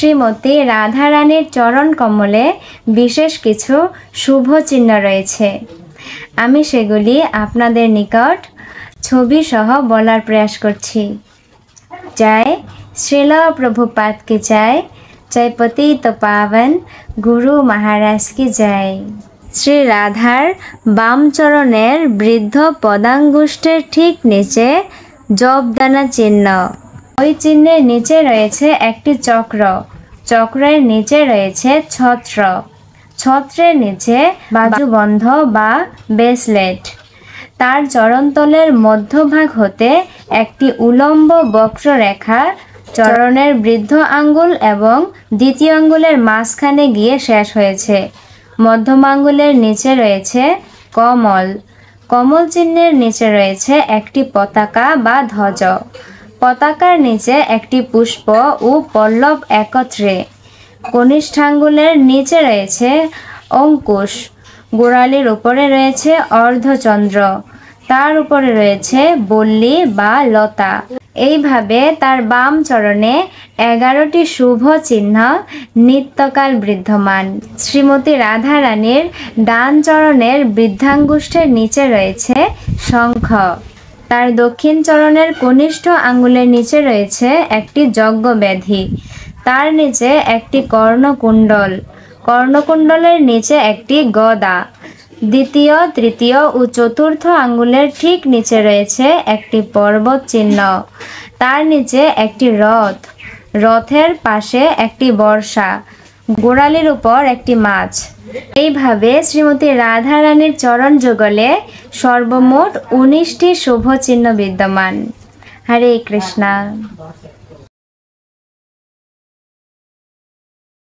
শ্রীমতী রাধারানীর চরণ কমলে বিশেষ কিছু শুভ চিহ্ন রয়েছে। আমি সেগুলি আপনাদের নিকট ছবি সহ বলার প্রয়াস করছি। জয় শ্রীল প্রভুপাদ কি জয়, জয় পতিত পাবন গুরু মহারাজ কি জয়। শ্রী রাধার বাম চরণের বৃদ্ধ পদাঙ্গুষ্ঠের ঠিক নিচে জপদানা চিহ্ন। ওই চিহ্নের নিচে রয়েছে একটি চক্র, চক্রের নিচে রয়েছে ছত্র, ছত্রের নিচে বাজুবন্ধ বা ব্রেসলেট। তার চরণতলের মধ্যভাগ হতে একটি উলম্ব বক্ররেখা চরণের বৃদ্ধ আঙ্গুল এবং দ্বিতীয় আঙ্গুলের মাঝখানে গিয়ে শেষ হয়েছে। মধ্যম আঙ্গুলের নিচে রয়েছে কমল, কমল চিহ্নের নিচে রয়েছে একটি পতাকা বা ধ্বজ, পতাকার নিচে একটি পুষ্প ও পল্লব একত্রে। কনিষ্ঠাঙ্গুলের নিচে রয়েছে অঙ্কুশ, গোড়ালির উপরে রয়েছে অর্ধচন্দ্র, তার উপরে রয়েছে বল্লী বা লতা। এইভাবে তার বাম চরণে 11টি শুভ চিহ্ন নিত্যকাল বিদ্যমান। শ্রীমতী রাধারানীর ডান চরণের বৃদ্ধাঙ্গুষ্ঠের নিচে রয়েছে শঙ্খ, তার দক্ষিণ চরণের কনিষ্ঠ আঙ্গুলের নিচে রয়েছে একটি যজ্ঞবেদী, তার নিচে একটি কর্ণকুণ্ডল, কর্ণকুণ্ডলের নিচে একটি গদা, দ্বিতীয়, তৃতীয় ও চতুর্থ আঙ্গুলের ঠিক নিচে রয়েছে একটি পর্বত চিহ্ন, তার নিচে একটি রথ, রথের পাশে একটি বর্ষা, গোড়ালির উপর একটি মাছ। এইভাবে শ্রীমতী রাধারানীর চরণ যুগলে সর্বমোট 19টি শুভ চিহ্ন বিদ্যমান। হরে কৃষ্ণা।